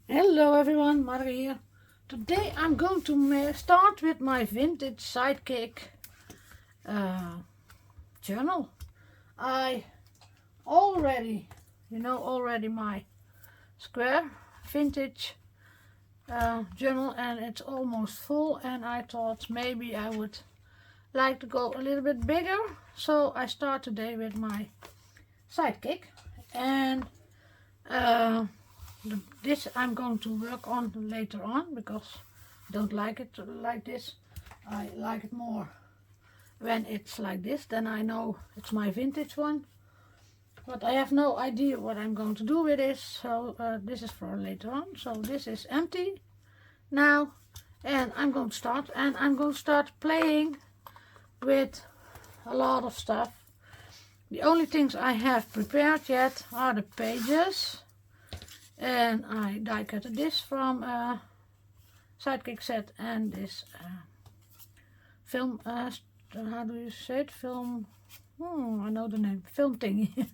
Hello everyone, Marga here. Today I'm going to start with my vintage sidekick journal. I already, already my square vintage journal, and it's almost full, and I thought maybe I would like to go a little bit bigger. So I start today with my sidekick, and this I'm going to work on later on because I don't like it like this. I like it more when it's like this, then I know it's my vintage one. But I have no idea what I'm going to do with this, so this is for later on. So this is empty now, and I'm going to start playing with a lot of stuff. The only things I have prepared yet are the pages. And I die cutted this from sidekick set, and this film, how do you say it? Film, I know the name, film thingy.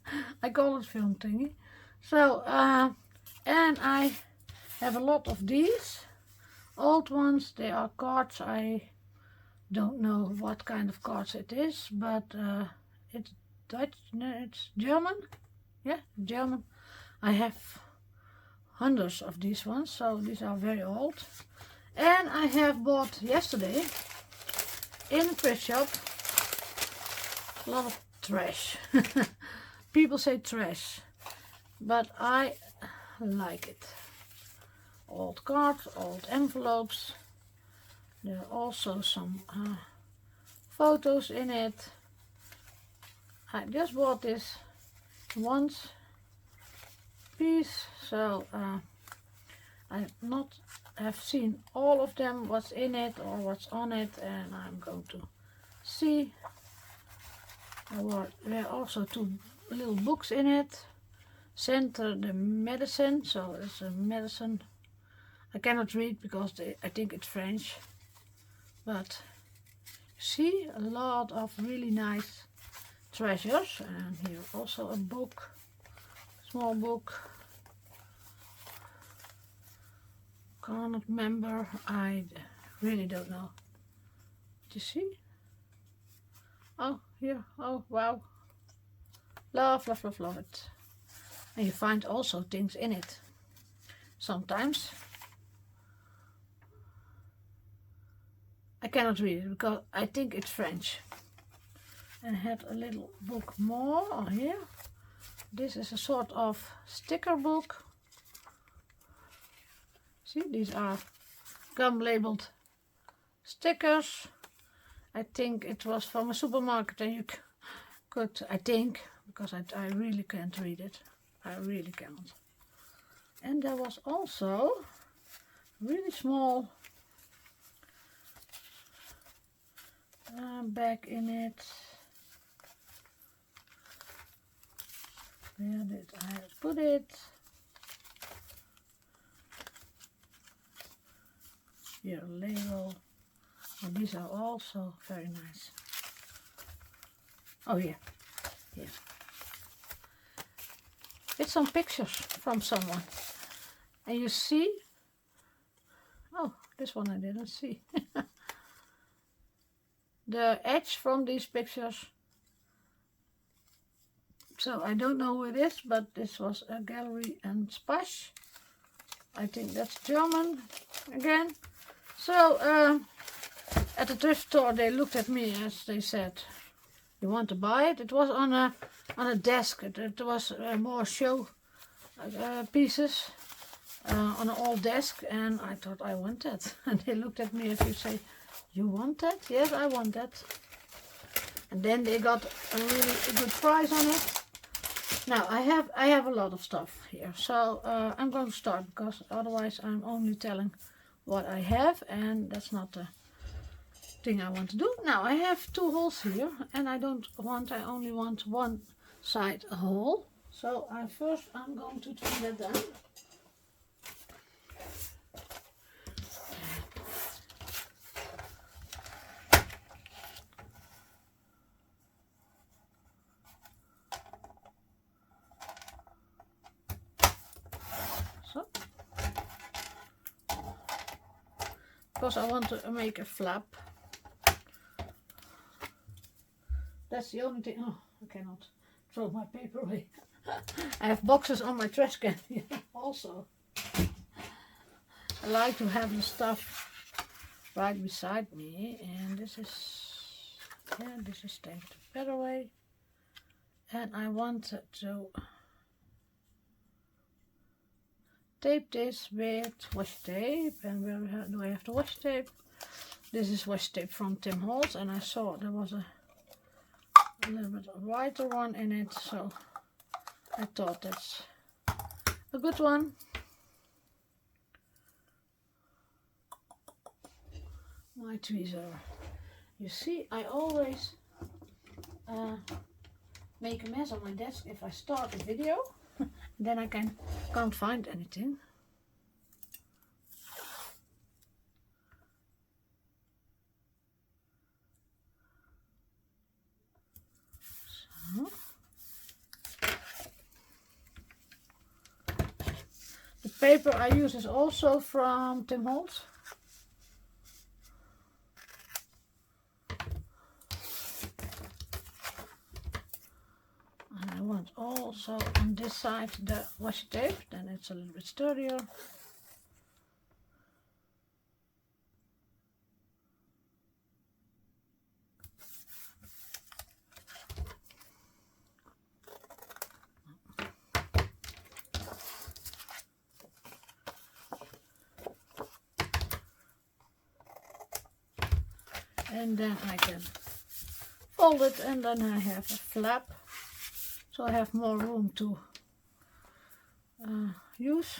I call it film thingy. So, and I have a lot of these old ones. They are cards. I don't know what kind of cards it is, but it's Dutch, no, it's German. Yeah, German. I have hundreds of these ones, so these are very old. And I have bought yesterday in a thrift shop a lot of trash. People say trash, but I like it. Old cards, old envelopes. There are also some photos in it. I just bought this once piece, so I not have seen all of them, what's in it or what's on it, and I'm going to see. There are also two little books in it. Center the medicine, so it's a medicine. I cannot read because I think it's French, but see a lot of really nice treasures. And here also a book, small book. Cannot remember. I really don't know. Do you see? Oh, here. Oh, wow. Love, love, love, love it. And you find also things in it. Sometimes. I cannot read it because I think it's French. And I had a little book more on here. This is a sort of sticker book. See, these are gum labeled stickers. I think it was from a supermarket, and you could, I think, because I really can't read it. I really cannot. And there was also really small bag in it. Where did I put it? Here, a label. And these are also very nice. Oh, yeah. Here. It's some pictures from someone. And you see, oh, this one I didn't see. The edge from these pictures. So I don't know who it is, but this was a gallery and Spash. I think that's German again. So at the thrift store they looked at me as they said, "You want to buy it?" It was on a desk. It was more show pieces on an old desk, and I thought I want that. And they looked at me, if you say, "You want that?" "Yes, I want that." And then they got a really good price on it. Now I have a lot of stuff here, so I'm going to start because otherwise I'm only telling what I have, and that's not the thing I want to do. Now I have two holes here, and I only want one side a hole. So first I'm going to turn that down. So because I want to make a flap. That's the only thing. Oh, I cannot throw my paper away. I have boxes on my trash can here also. I like to have the stuff right beside me, and this is stamped better way. And I want to tape this with washi tape. And where do I have the washi tape? This is washi tape from Tim Holtz, and I saw there was a little bit whiter one in it, so I thought that's a good one. My tweezer. You see, I always make a mess on my desk if I start a video. Then I can't find anything. So. The paper I use is also from Tim Holtz. And I want also on this side the washi tape, then it's a little bit sturdier. And then I can fold it, and then I have a flap, so I have more room to use.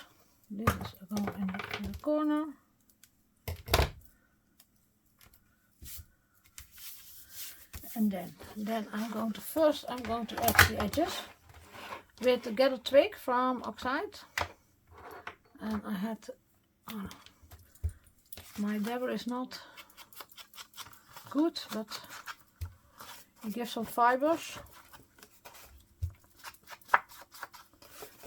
This is going in the corner. And then I'm going to add the edges with the gather twig from Oxide. And I had my dabber is not good, but it gives some fibers.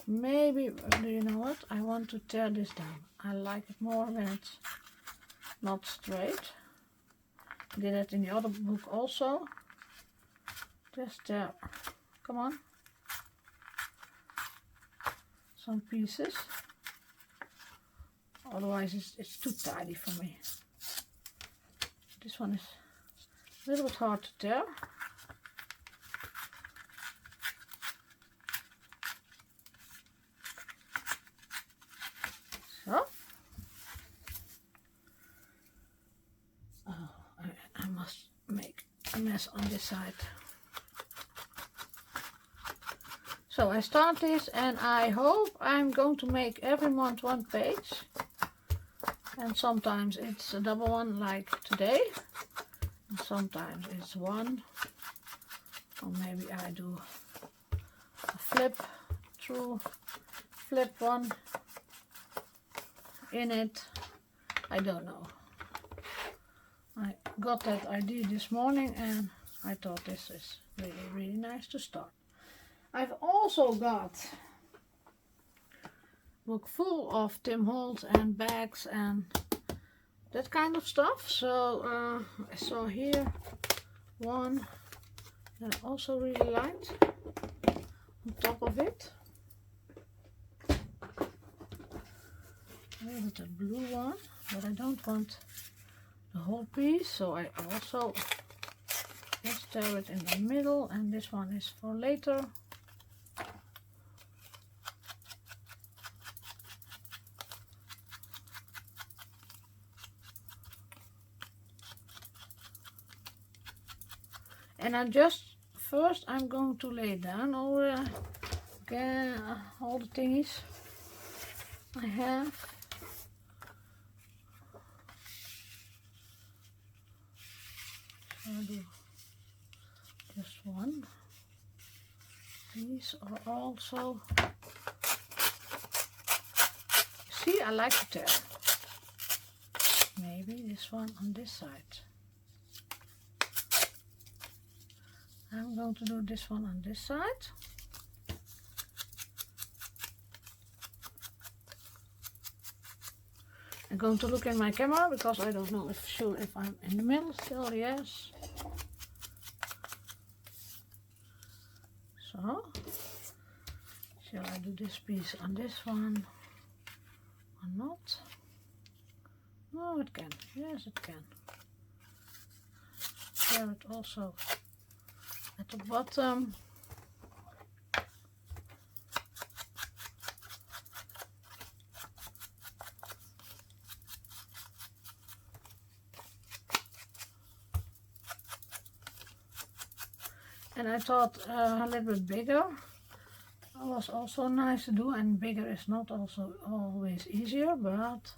Maybe, do you know what? I want to tear this down. I like it more when it's not straight. I did it in the other book also. Just tear, come on, some pieces. Otherwise it's too tidy for me. This one is a little bit hard to tear. So. Oh, I must make a mess on this side. So I start this, and I hope I'm going to make every month one page. And sometimes it's a double one like today. And sometimes it's one. Or maybe I do a flip one in it. I don't know. I got that idea this morning, and I thought this is really, really nice to start. I've also got a book full of Tim Holtz and bags and that kind of stuff. So I saw here one that I also really liked on top of it. This is a blue one, but I don't want the whole piece, so I also just tear it in the middle, and this one is for later. And I'm going to lay down all the thingies I have. So I do just one. These are also, see, I like to tear. Maybe this one on this side. I'm going to do this one on this side. I'm going to look in my camera because I don't know if I'm in the middle still. Yes. So, shall I do this piece on this one or not? No, it can. Yes, it can. Share it also at the bottom. And I thought a little bit bigger was also nice to do, and bigger is not also always easier, but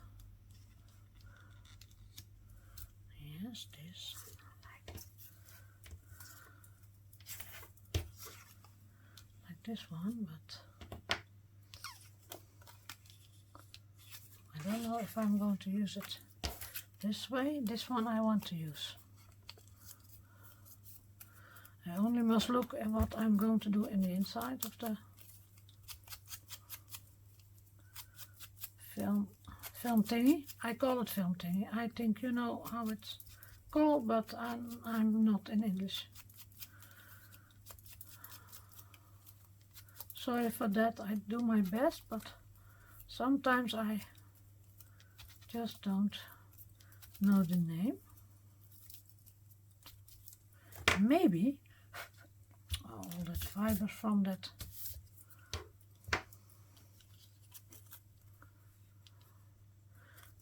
yes, this like this one, but I don't know if I'm going to use it this way. This one I want to use. I only must look at what I'm going to do in the inside of the film thingy. I call it film thingy. I think you know how it's called, but I'm not in English. Sorry for that. I do my best, but sometimes I just don't know the name. Maybe all that fiber from that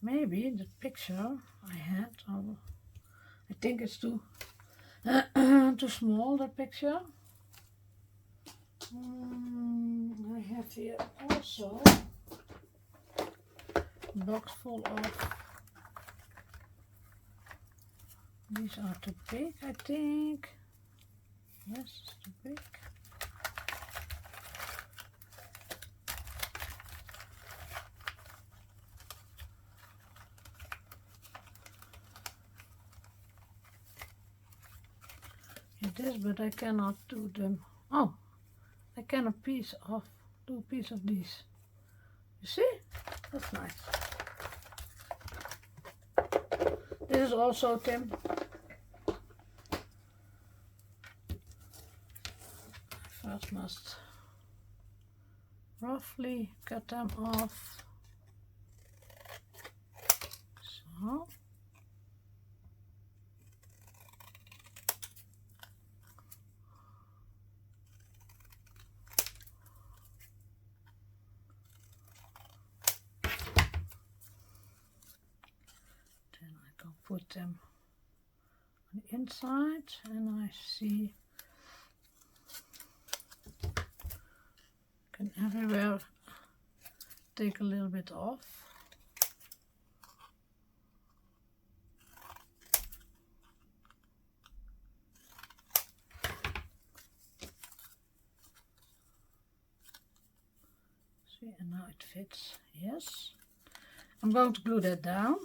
maybe the picture I had, I think it's too too small, that picture. I have here also a box full of, these are too big, I think. Yes, it's too big. It is, but I cannot do them. Oh, I can do a piece of these. You see? That's nice. This is also Tim. First must roughly cut them off. So. Then I can put them on the inside, and I see can everywhere take a little bit off. See, and now it fits. Yes. I'm going to glue that down.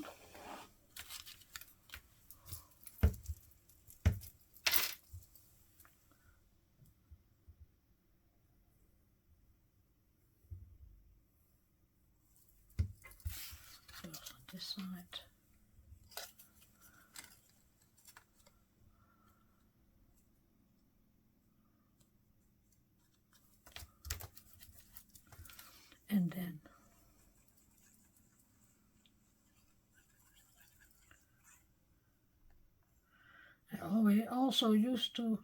First on this side. And then I also used to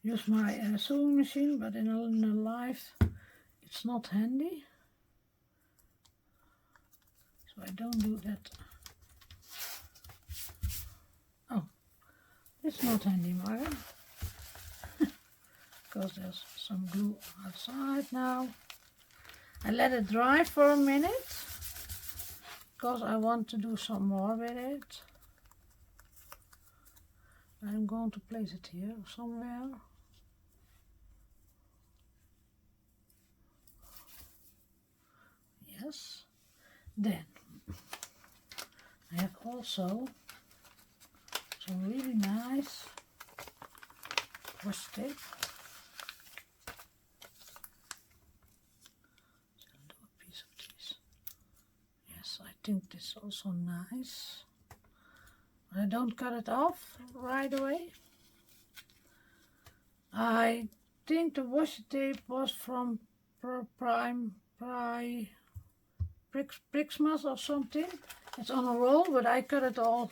use my sewing machine, but in a life it's not handy, so I don't do that. Oh, it's not handy, Marga, because there's some glue outside now. I let it dry for a minute because I want to do some more with it. I'm going to place it here somewhere. Yes. Then I have also some really nice washi tape. So I'll do a piece of these. Yes, I think this is also nice. I don't cut it off right away. I think the washi tape was from Brixmas or something. It's on a roll, but I cut it all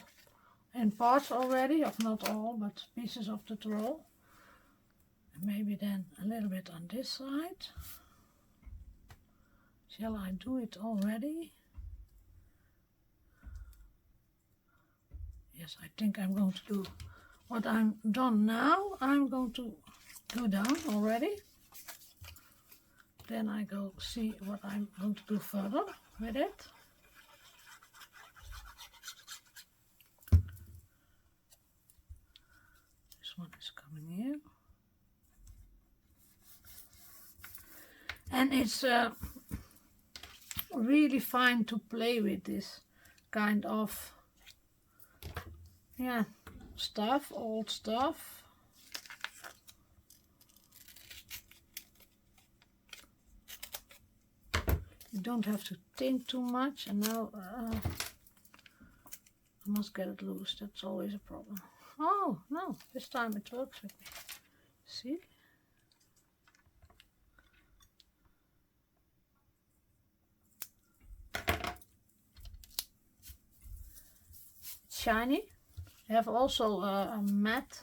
in parts already, of not all, but pieces of the roll. And maybe then a little bit on this side. Shall I do it already? Yes, I think I'm going to do what I'm done now. I'm going to go down already. Then I go see what I'm going to do further with it. This one is coming here. And it's really fine to play with this kind of, yeah, stuff, old stuff. You don't have to think too much, and now I must get it loose. That's always a problem. Oh no, this time it works with me. See? Shiny. I have also a matte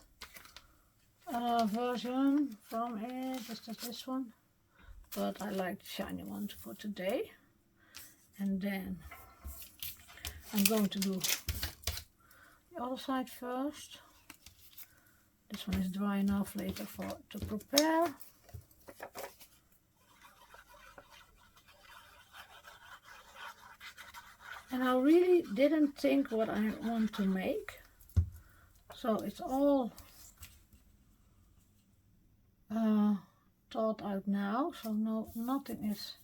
version from it, just as this one, but I like the shiny one for today. And then I'm going to do the other side first. This one is dry enough later to prepare. And I really didn't think what I want to make, so it's all thought out now. So nothing is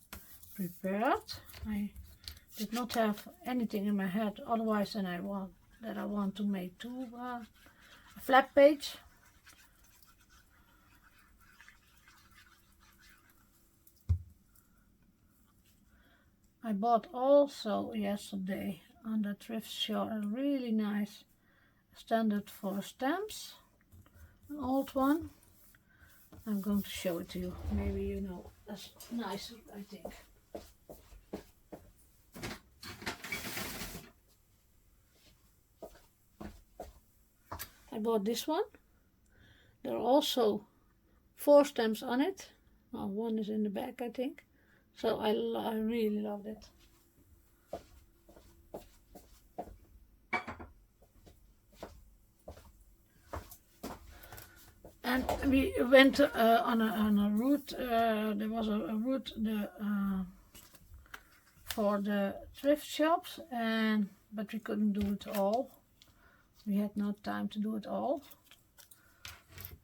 prepared. I did not have anything in my head otherwise than I want to make a flap page. I bought also yesterday on the thrift store a really nice standard for stamps, an old one. I'm going to show it to you. Maybe you know that's nicer, I think. I bought this one. There are also 4 stamps on it. Oh, one is in the back, I think. So I really loved it. And we went on a route. There was a route for the thrift shops, but we couldn't do it all. We had no time to do it all.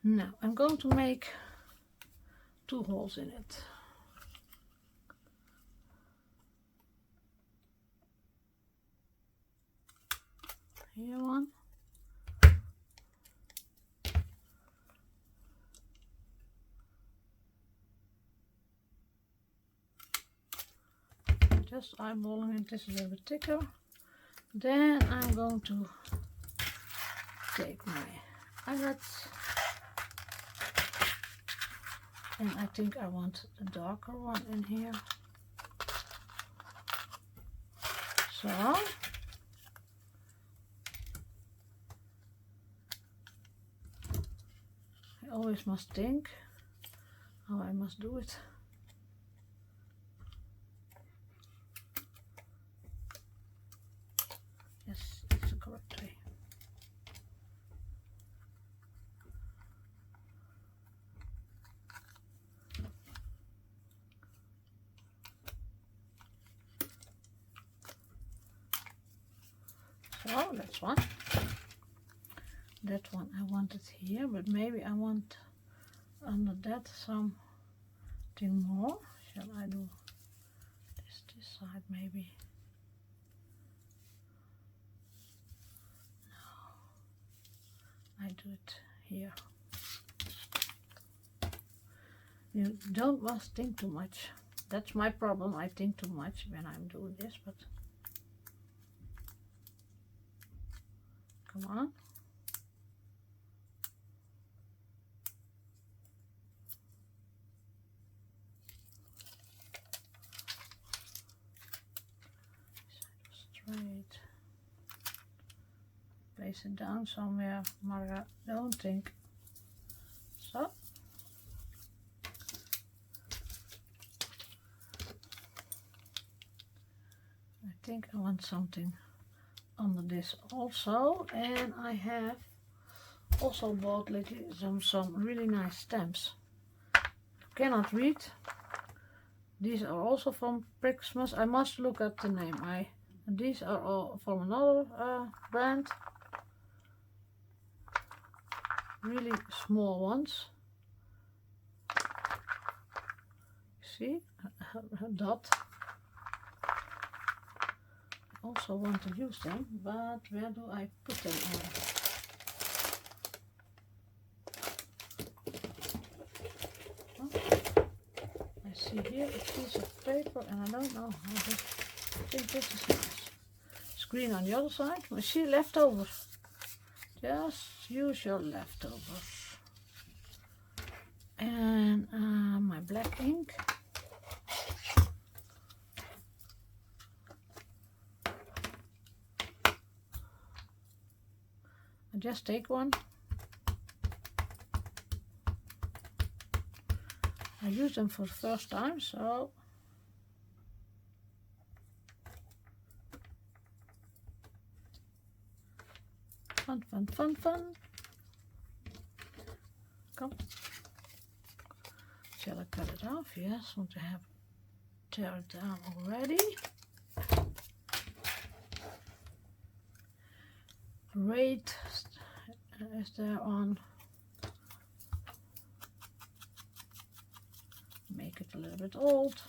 Now I'm going to make 2 holes in it. Here one. Just eyeballing it. This is a little bit thicker. Then I'm going to take my eyelets, and I think I want the darker one in here. So I always must think how I must do it. Yes, it's the correct way. So that's one. That one I want it here, but maybe I want under that something more. Shall I do this side maybe? No, I do it here. You don't must think too much. That's my problem. I think too much when I'm doing this, but Come on. Straight. Place it down somewhere, Marga. Don't think. So. I think I want something under this also, and I have also bought lately some really nice stamps. Cannot read. These are also from Christmas. I must look up the name. These are all from another brand. Really small ones. See, a dot. I also want to use them, but where do I put them on? Oh, I see here a piece of paper, and I don't know how this. I think this is nice. Screen on the other side. We see leftovers. Just use your leftovers. And my black ink. I just take one. I use them for the first time, so fun, fun, fun, fun. Come. Shall I cut it off? Yes, want to have tear it down already. Rate is there on. Make it a little bit old.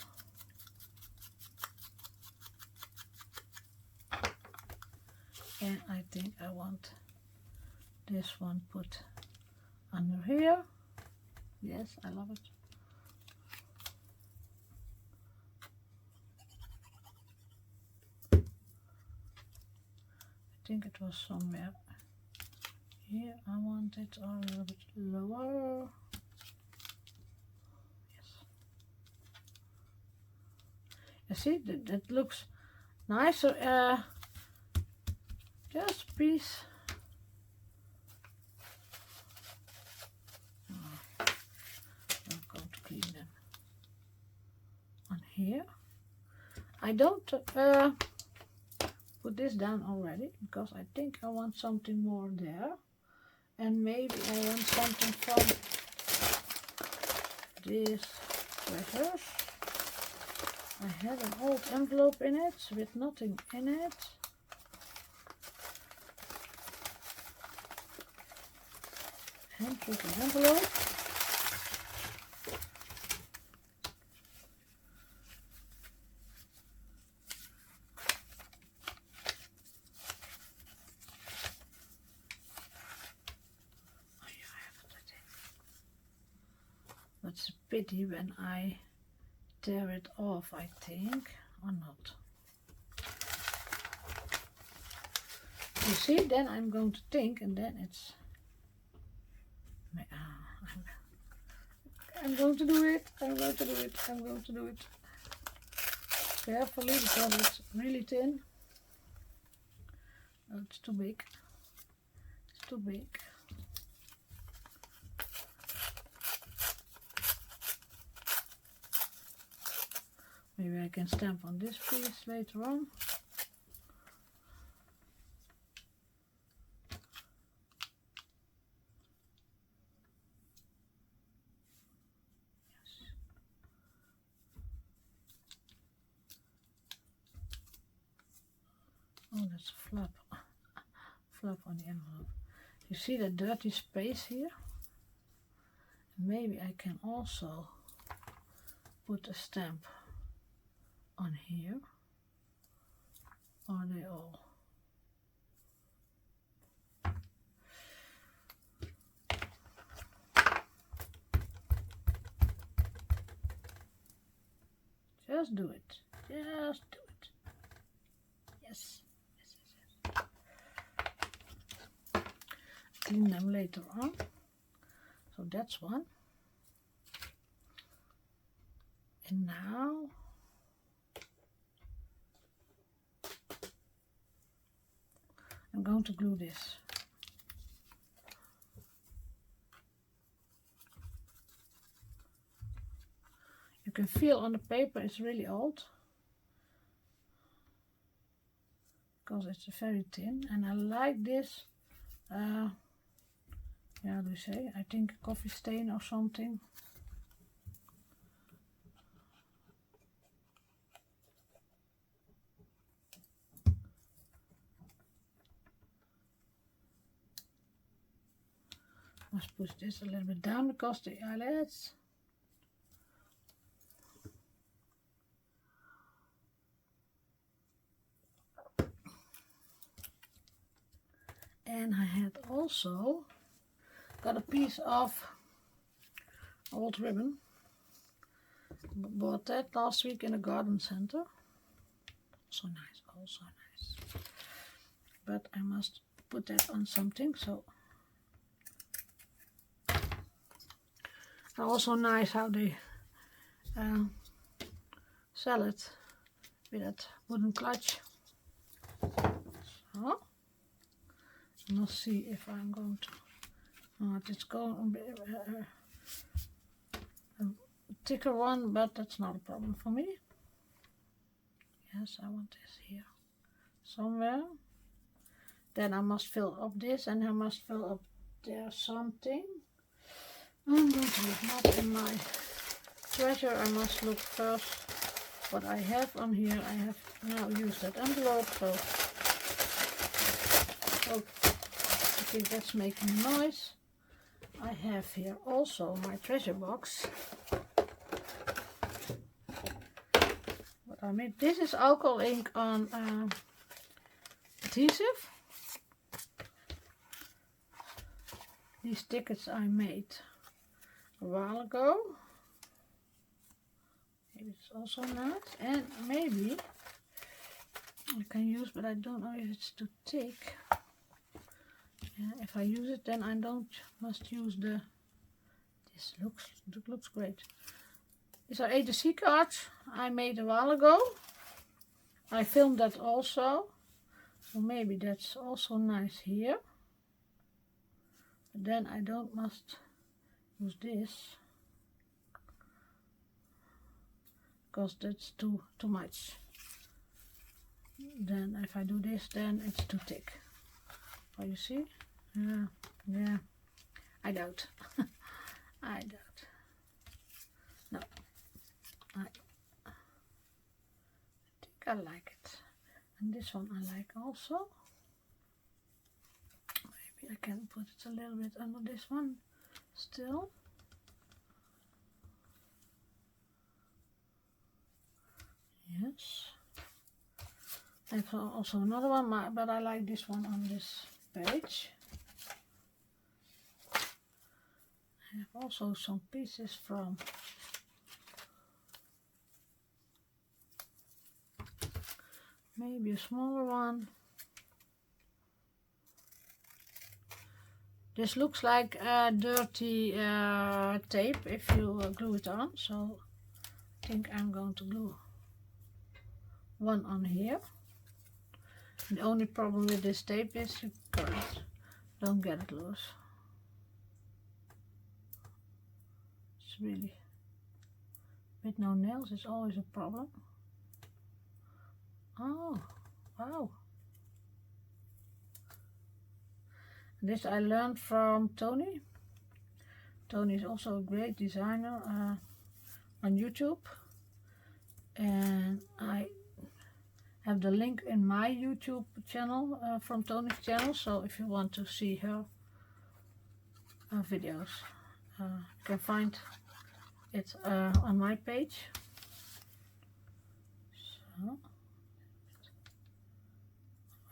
And I think I want this one put under here. Yes, I love it. I think it was somewhere here. I want it a little bit lower. Yes. You see, that looks nicer. Just a piece. Oh, I'm going to clean them on here. I don't put this down already because I think I want something more there, and maybe I want something from these treasures. I had an old envelope in it with nothing in it. Handwritten envelope. That's a pity when I tear it off, I think, or not. You see, then I'm going to think, and then it's. I'm going to do it. I'm going to do it. I'm going to do it. Carefully because it's really thin. Oh, it's too big. It's too big. Maybe I can stamp on this piece later on. Yes. Oh, that's a flap. Flap on the envelope. You see that dirty space here? Maybe I can also put a stamp on here. Are they all? Just do it. Just do it. Yes. Yes, yes, yes. clean them later on. So that's one. And now I'm going to glue this. You can feel on the paper it's really old because it's very thin, and I like this how do you say, I think coffee stain or something. Must push this a little bit down because the eyelets. And I had also got a piece of old ribbon. Bought that last week in a garden center. So nice, also nice. But I must put that on something, so. Also nice how they sell it with that wooden clutch. So I must see if I'm going to. It's going a bit a thicker one, but that's not a problem for me. Yes, I want this here somewhere. Then I must fill up this, and I must fill up there something. I'm going to look not in my treasure. I must look first what I have on here. I have now used that envelope, so I think that's making noise. I have here also my treasure box. What I made. This is alcohol ink on adhesive. These tickets I made a while ago. It's also nice, and maybe I can use, but I don't know if it's too thick. If I use it, then I must use the. This looks great. These are A to C cards I made a while ago. I filmed that also, so maybe that's also nice here. But then I must use this because that's too much. Then if I do this, then it's too thick. Oh, you see? Yeah. I doubt. I doubt. No. I think I like it. And this one I like also. Maybe I can put it a little bit under this one still. Yes. I have also another one, but I like this one on this page. I have also some pieces from maybe a smaller one. This looks like dirty tape if you glue it on, so I think I'm going to glue one on here. The only problem with this tape is you don't get it loose. It's really, with no nails, it's always a problem. Oh, wow. This I learned from Tony. Tony is also a great designer on YouTube. And I have the link in my YouTube channel from Tony's channel. So if you want to see her videos, you can find it on my page. So,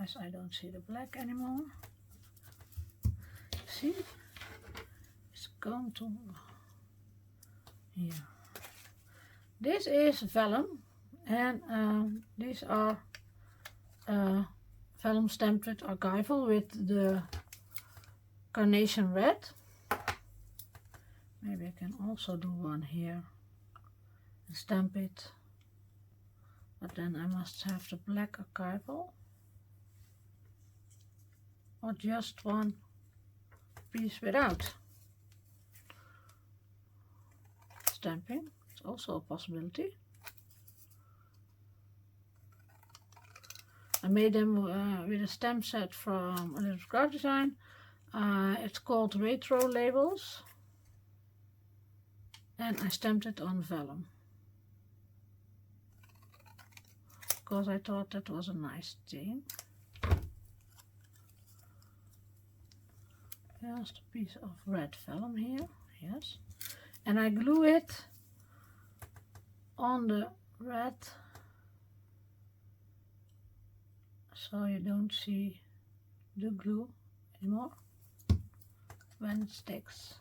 otherwise I don't see the black anymore. See, it's going to here. This is vellum, and these are vellum stamped with archival with the carnation red. Maybe I can also do one here and stamp it, but then I must have the black archival, or just one piece without stamping. It's also a possibility. I made them with a stamp set from a little craft design. It's called Retro Labels, and I stamped it on vellum because I thought that was a nice thing. Just a piece of red vellum here, yes, and I glue it on the red so you don't see the glue anymore when it sticks.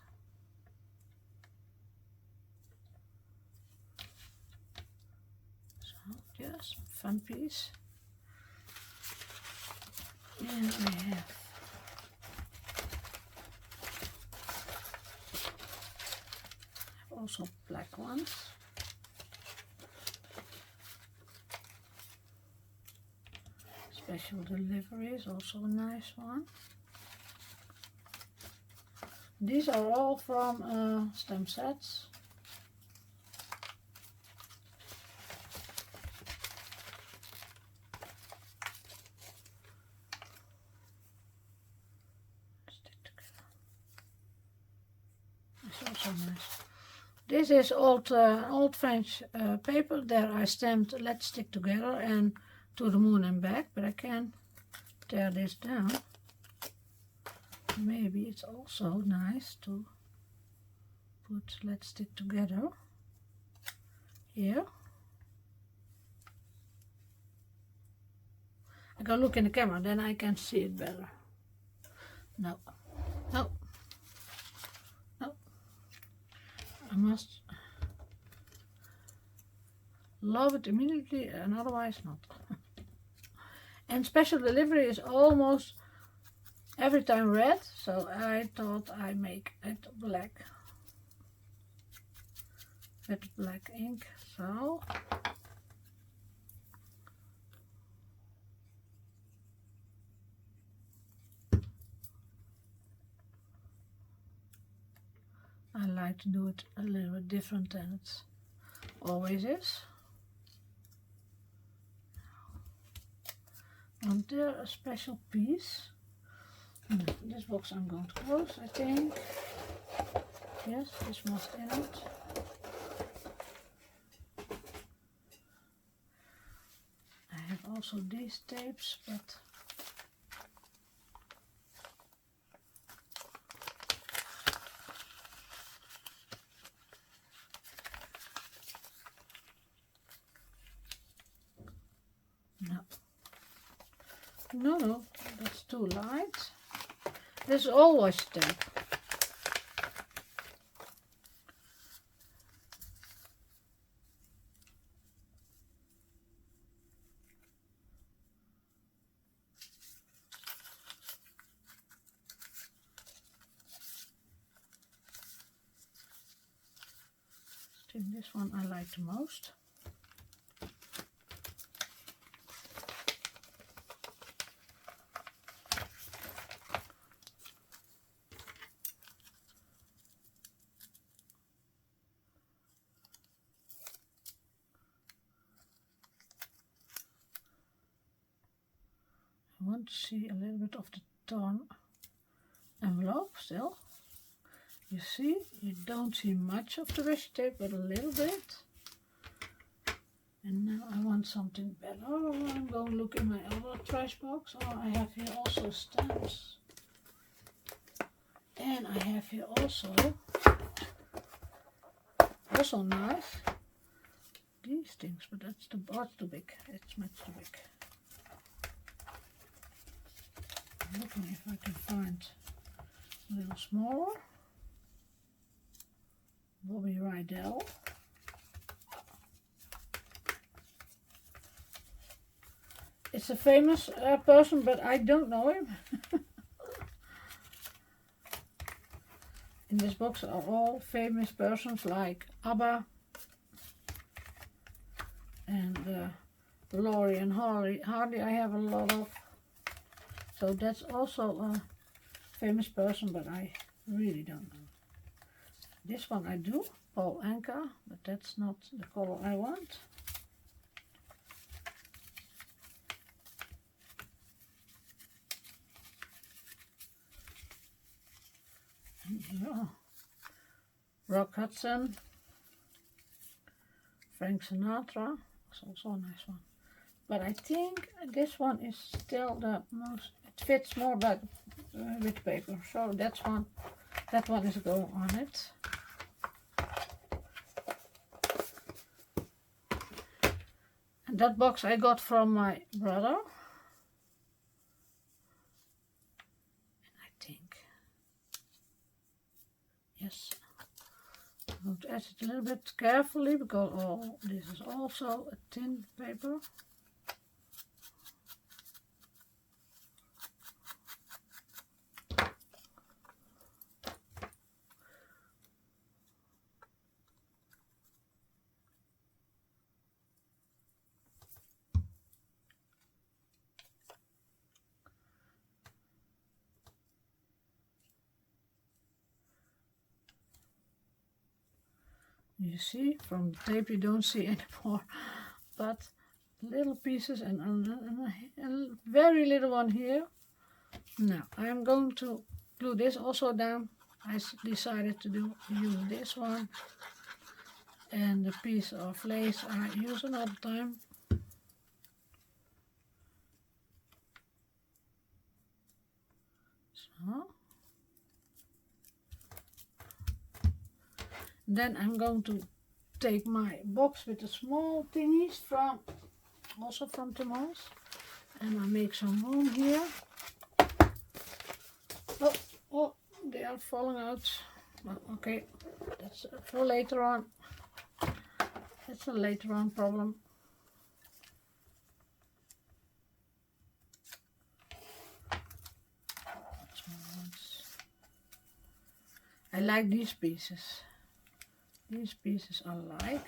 So just fun piece. And we have also black ones. Special delivery is also a nice one. These are all from stamp sets. Stick together. It's also nice. This is old French paper. There I stamped "Let's Stick Together" and "To the Moon and Back," but I can tear this down. Maybe it's also nice to put "Let's Stick Together" here. I go look in the camera, then I can see it better. No, no, no. I must love it immediately and otherwise not. And special delivery is almost every time red, so I thought I make it black with black ink. So I like to do it a little bit different than it always is. And there a special piece. This box I'm going to close, I think. Yes, this must in it. I have also these tapes, but no, that's too light. This is always tape. I think this one I like the most. I want to see a little bit of the torn envelope still. You see, you don't see much of the washi tape, but a little bit. And now I want something better. I'm going to look in my other trash box. Oh, I have here also stamps. And I have here also nice, these things, but that's too big. It's much too big. I'm looking if I can find a little smaller. Bobby Rydell. It's a famous person, but I don't know him. in this box are all famous persons like ABBA and Laurie and Hardy I have a lot of. So that's also a famous person, but I really don't know. This one I do, Paul Anka, but that's not the color I want. And here, Rock Hudson, Frank Sinatra, that's also a nice one. But I think this one is still the most, it fits more but with paper. So that one is going on it. And that box I got from my brother. And I think, yes, I'm going to add it a little bit carefully because this is also a thin paper. You see, from the tape you don't see anymore, but little pieces and a very little one here. Now I'm going to glue this also down. I decided to use this one, and the piece of lace I use another time. So. Then I'm going to take my box with the small thingies also from Timos, and I make some room here. Oh, they are falling out. Well, okay, that's for later on. That's a later on problem. I like these pieces. These pieces I like.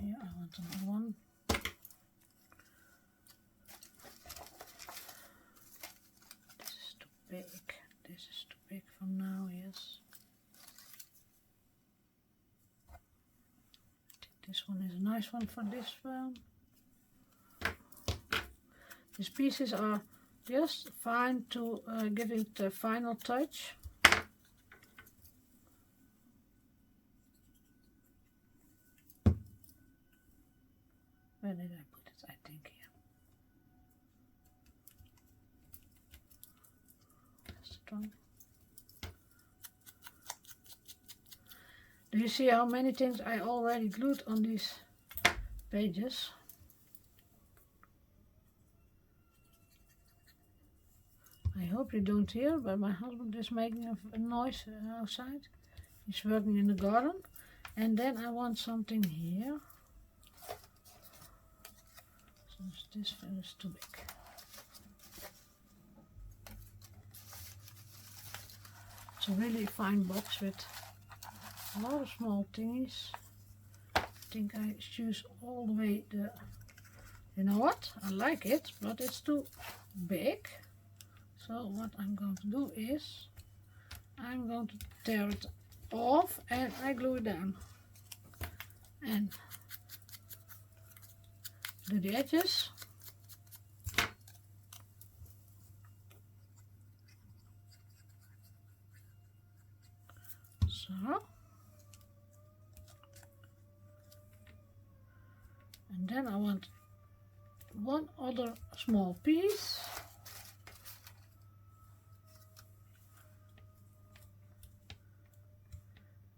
Here I want another one. This is too big. This is too big for now, yes. I think this one is a nice one for this one. These pieces are just fine to give it the final touch. Where did I put it? I think here. That's strong. Do you see how many things I already glued on these pages? I hope you don't hear, but my husband is making a noise outside. He's working in the garden. And then I want something here. So this is too big. It's a really fine box with a lot of small thingies. I think I choose all the way the... You know what? I like it, but it's too big. So what I'm going to do is I'm going to tear it off and I glue it down and do the edges. So, and then I want one other small piece.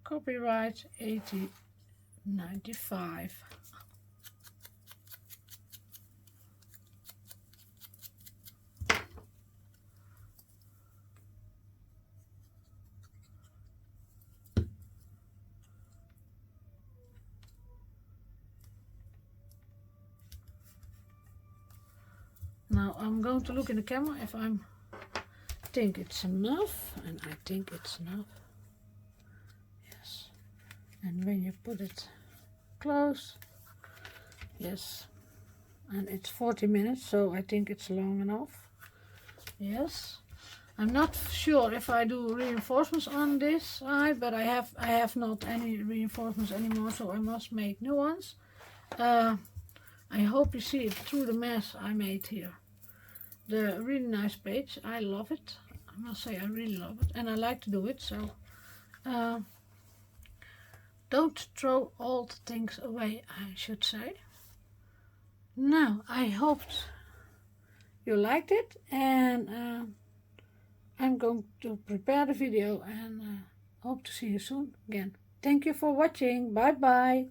Copyright 1895. Now I'm going to look in the camera if I think it's enough, and I think it's enough. Yes. And when you put it close, yes, and it's 40 minutes, so I think it's long enough. Yes. I'm not sure if I do reinforcements on this side, but I have not any reinforcements anymore, so I must make new ones. I hope you see it through the mess I made here. The really nice page, I love it. I must say I really love it, and I like to do it, so don't throw old things away, I should say. Now, I hoped you liked it, and I'm going to prepare the video, and hope to see you soon again. Thank you for watching. Bye bye.